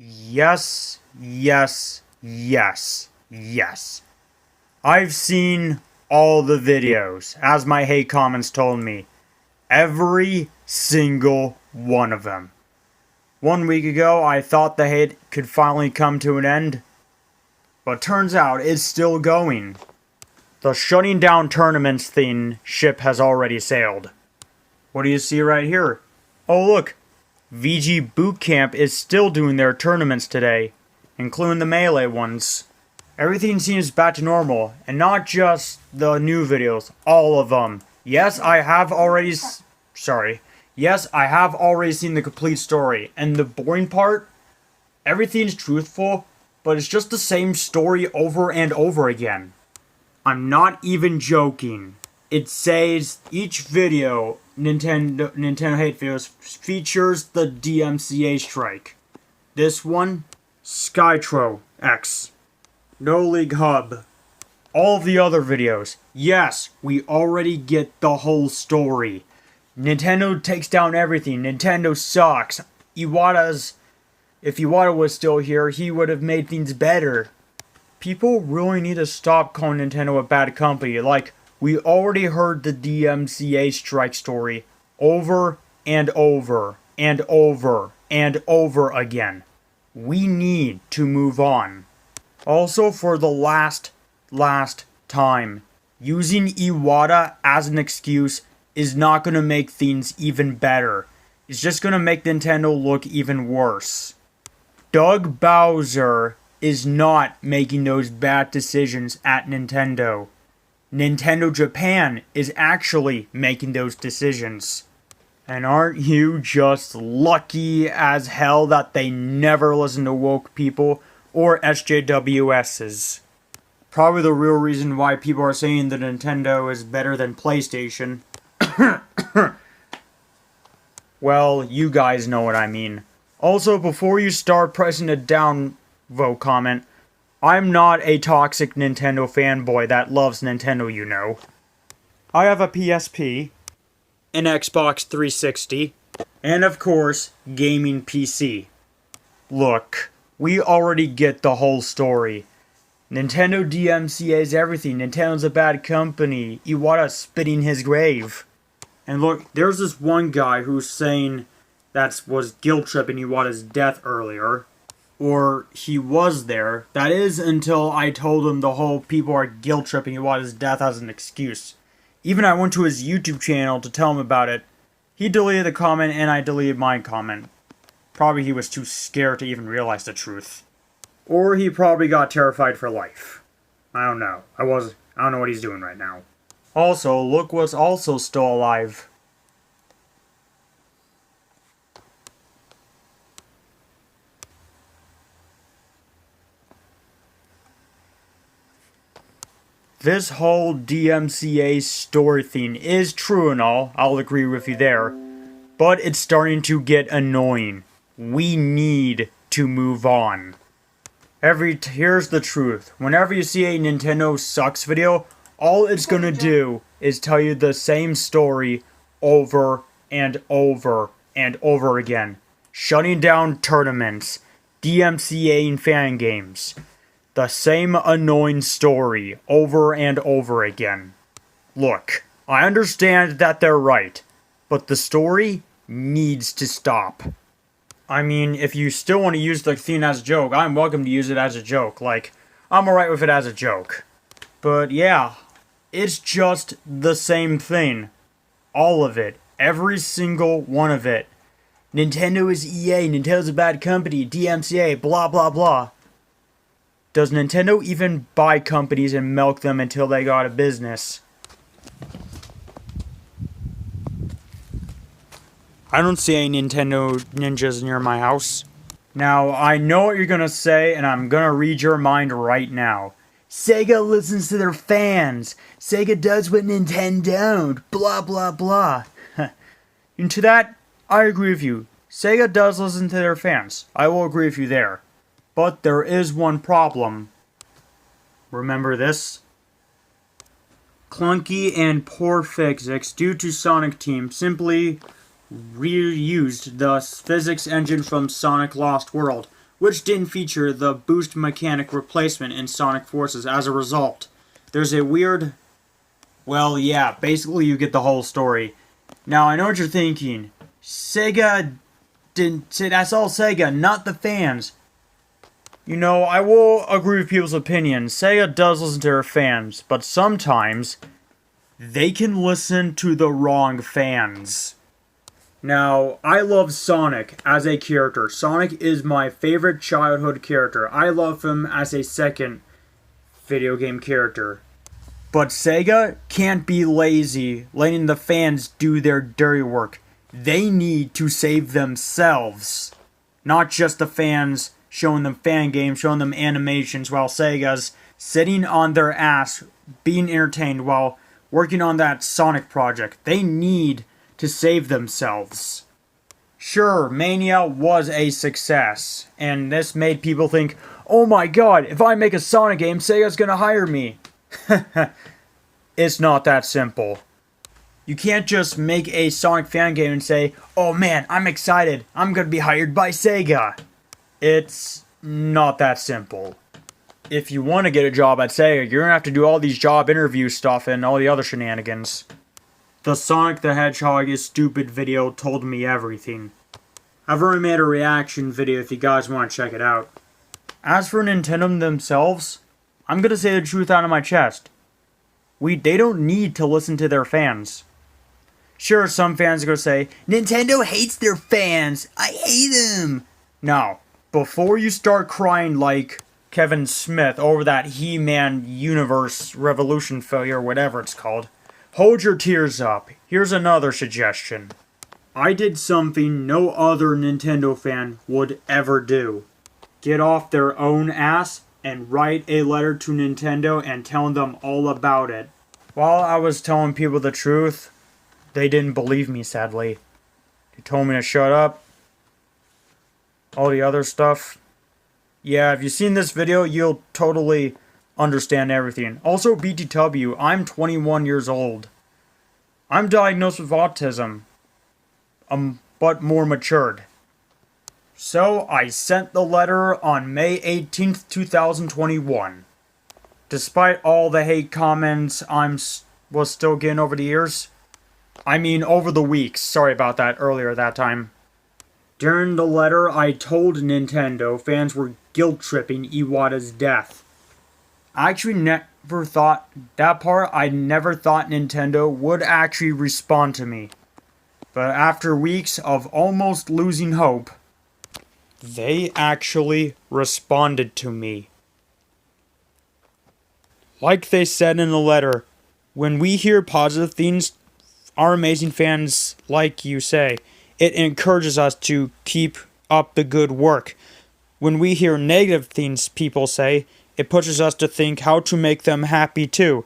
Yes, yes, yes, yes. I've seen all the videos, as my hate comments told me. Every single one of them. 1 week ago, I thought the hate could finally come to an end, but turns out it's still going. The shutting down tournaments thing ship has already sailed. What do you see right here? Oh look, VG Bootcamp is still doing their tournaments today, including the Melee ones. Everything seems back to normal, and not just the new videos, all of them. Yes, I have already seen the complete story, and the boring part, everything's truthful, but it's just the same story over and over again. I'm not even joking. It says each video, Nintendo hate videos, features the DMCA strike. This one, Skytro X. No League Hub. All of the other videos. Yes, we already get the whole story. Nintendo takes down everything. Nintendo sucks. If Iwata was still here, he would have made things better. People really need to stop calling Nintendo a bad company. Like, we already heard the DMCA strike story over and over and over and over again. We need to move on. Also, for the last time, using Iwata as an excuse is not going to make things even better. It's just going to make Nintendo look even worse. Doug Bowser is not making those bad decisions at Nintendo. Nintendo Japan is actually making those decisions. And aren't you just lucky as hell that they never listen to woke people or SJWSs? Probably the real reason why people are saying that Nintendo is better than PlayStation. Well, you guys know what I mean. Also, before you start pressing a downvote comment, I'm not a toxic Nintendo fanboy that loves Nintendo, you know. I have a PSP, an Xbox 360, and of course, gaming PC. Look, we already get the whole story. Nintendo DMCA's everything. Nintendo's a bad company. Iwata's spitting his grave. And look, there's this one guy who's saying that was guilt-tripping Iwata's death earlier. Or he was there. That is until I told him the whole people are guilt-tripping Iwata's death as an excuse. Even I went to his YouTube channel to tell him about it. He deleted the comment and I deleted my comment. Probably he was too scared to even realize the truth. Or he probably got terrified for life. I don't know. I don't know what he's doing right now. Also, look what's also still alive. This whole DMCA story thing is true and all, I'll agree with you there, but it's starting to get annoying. We need to move on. Here's the truth. Whenever you see a Nintendo sucks video, all it's gonna do is tell you the same story over and over and over again. Shutting down tournaments, DMCAing fan games. The same annoying story over and over again. Look, I understand that they're right, but the story needs to stop. I mean, if you still want to use the thing as a joke, I'm welcome to use it as a joke. Like, I'm alright with it as a joke. But yeah, it's just the same thing. All of it. Every single one of it. Nintendo is EA, Nintendo's a bad company, DMCA, blah blah blah. Does Nintendo even buy companies and milk them until they go out of business? I don't see any Nintendo ninjas near my house. Now, I know what you're gonna say, and I'm gonna read your mind right now. Sega listens to their fans. Sega does what Nintendo don't. Blah, blah, blah. And to that, I agree with you. Sega does listen to their fans. I will agree with you there. But there is one problem. Remember this? Clunky and poor physics due to Sonic Team simply reused the physics engine from Sonic Lost World, which didn't feature the boost mechanic replacement in Sonic Forces. As a result, there's a weird... Well, yeah, basically you get the whole story. Now, I know what you're thinking. Sega didn't say that's all Sega, not the fans. You know, I will agree with people's opinions. Sega does listen to their fans, but sometimes they can listen to the wrong fans. Now, I love Sonic as a character. Sonic is my favorite childhood character. I love him as a second video game character. But Sega can't be lazy, letting the fans do their dirty work. They need to save themselves. Not just the fans showing them fan games, showing them animations, while Sega's sitting on their ass, being entertained while working on that Sonic project. They need to save themselves. Sure, Mania was a success, and this made people think, oh my god, if I make a Sonic game, Sega's gonna hire me. It's not that simple. You can't just make a Sonic fan game and say, oh man, I'm excited, I'm gonna be hired by Sega. It's not that simple. If you want to get a job at Sega, you're gonna have to do all these job interview stuff and all the other shenanigans. The Sonic the Hedgehog is stupid video told me everything. I've already made a reaction video if you guys want to check it out. As for Nintendo themselves, I'm gonna say the truth out of my chest. They don't need to listen to their fans. Sure, some fans are gonna say, Nintendo hates their fans, I hate them. Now, before you start crying like Kevin Smith over that He-Man Universe Revolution failure, whatever it's called, hold your tears up. Here's another suggestion. I did something no other Nintendo fan would ever do. Get off their own ass and write a letter to Nintendo and tell them all about it. While I was telling people the truth, they didn't believe me, sadly. They told me to shut up. All the other stuff. Yeah, if you've seen this video, you'll totally understand everything. Also, BTW, I'm 21 years old. I'm diagnosed with autism. But more matured. So, I sent the letter on May 18th, 2021. Despite all the hate comments was still getting over the years. I mean, over the weeks. Sorry about that earlier that time. During the letter, I told Nintendo fans were guilt-tripping Iwata's death. I actually never thought that part. I never thought Nintendo would actually respond to me. But after weeks of almost losing hope, they actually responded to me. Like they said in the letter, when we hear positive things our amazing fans like you say, it encourages us to keep up the good work. When we hear negative things people say, it pushes us to think how to make them happy too.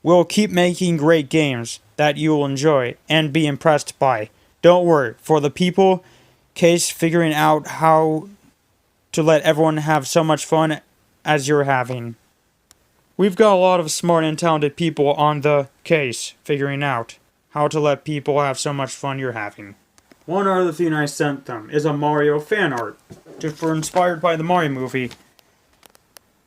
We'll keep making great games that you will enjoy and be impressed by. Don't worry, for the people case figuring out how to let everyone have so much fun as you're having. We've got a lot of smart and talented people on the case figuring out how to let people have so much fun you're having. One other thing I sent them is a Mario fan art, inspired by the Mario movie.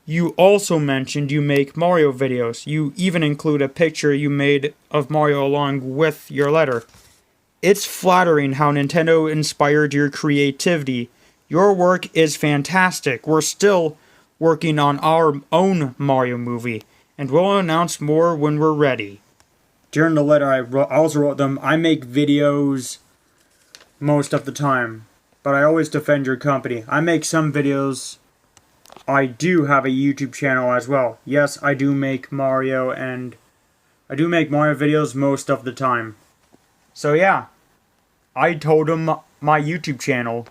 You also mentioned you make Mario videos. You even include a picture you made of Mario along with your letter. It's flattering how Nintendo inspired your creativity. Your work is fantastic. We're still working on our own Mario movie, and we'll announce more when we're ready. During the letter, I also wrote them, I make videos most of the time, but I always defend your company. I make some videos. I do have a YouTube channel as well. Yes, I do make Mario, and I do make Mario videos most of the time. So yeah, I told him my YouTube channel.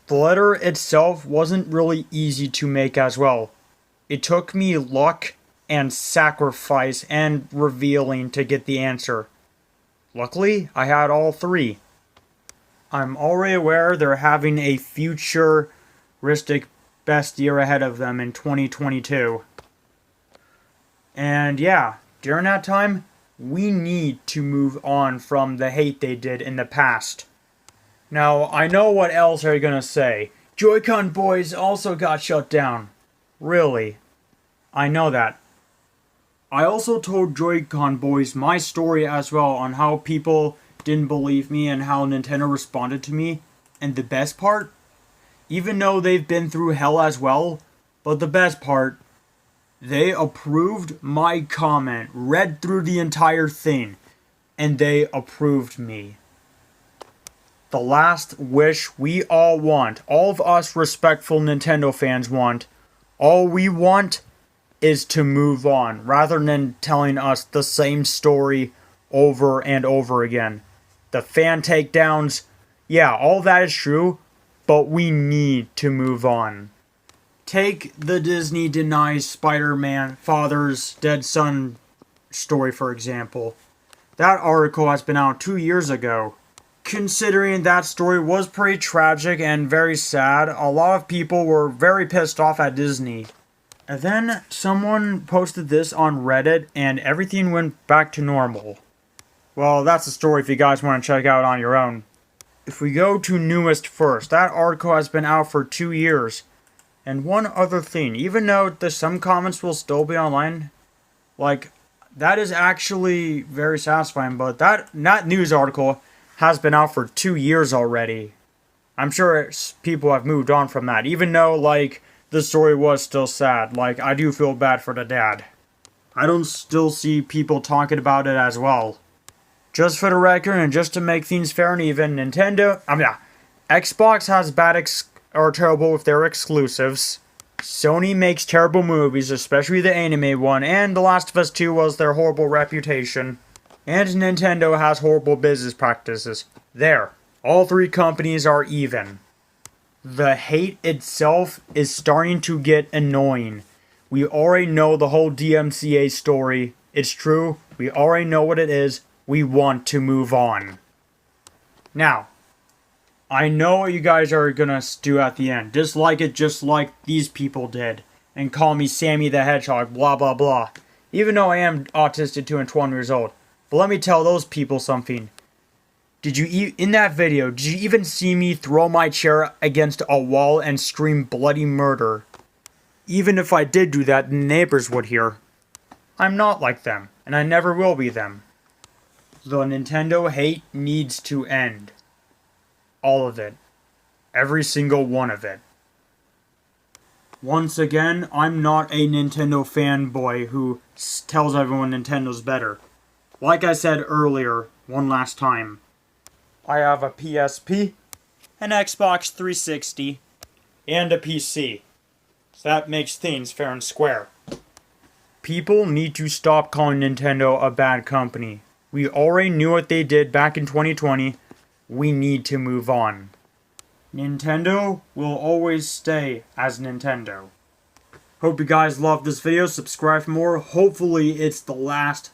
The letter itself wasn't really easy to make as well. It took me luck and sacrifice and revealing to get the answer. Luckily, I had all three. I'm already aware they're having a futuristic best year ahead of them in 2022. And yeah, during that time, we need to move on from the hate they did in the past. Now, I know what else are you gonna say. Joy-Con Boys also got shut down. Really? I know that. I also told Joy-Con Boys my story as well on how people didn't believe me and how Nintendo responded to me. And the best part? Even though they've been through hell as well, but the best part, they approved my comment, read through the entire thing, and they approved me. The last wish we all want, all of us respectful Nintendo fans want, all we want is to move on, rather than telling us the same story over and over again. The fan takedowns, yeah, all that is true, but we need to move on. Take the Disney denies Spider-Man father's dead son story, for example. That article has been out 2 years ago. Considering that story was pretty tragic and very sad, a lot of people were very pissed off at Disney. And then someone posted this on Reddit and everything went back to normal. Well, that's a story if you guys want to check out on your own. If we go to newest first, that article has been out for 2 years. And one other thing, even though some comments will still be online, like, that is actually very satisfying, but that news article has been out for 2 years already. I'm sure people have moved on from that, even though, like, the story was still sad. Like, I do feel bad for the dad. I don't still see people talking about it as well. Just for the record, and just to make things fair and even, Xbox has are terrible with their exclusives. Sony makes terrible movies, especially the anime one, and The Last of Us 2 was their horrible reputation. And Nintendo has horrible business practices. There. All three companies are even. The hate itself is starting to get annoying. We already know the whole DMCA story. It's true. We already know what it is. We want to move on. Now, I know what you guys are gonna do at the end. Dislike it just like these people did. And call me Sammy the Hedgehog, blah blah blah. Even though I am autistic too and 12 years old. But let me tell those people something. In that video, did you even see me throw my chair against a wall and scream bloody murder? Even if I did do that, the neighbors would hear. I'm not like them, and I never will be them. The Nintendo hate needs to end. All of it. Every single one of it. Once again, I'm not a Nintendo fanboy who tells everyone Nintendo's better. Like I said earlier, one last time, I have a PSP, an Xbox 360, and a PC. So that makes things fair and square. People need to stop calling Nintendo a bad company. We already knew what they did back in 2020. We need to move on. Nintendo will always stay as Nintendo. Hope you guys loved this video. Subscribe for more. Hopefully it's the last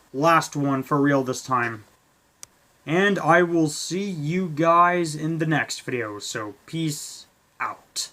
one for real this time. And I will see you guys in the next video. So peace out.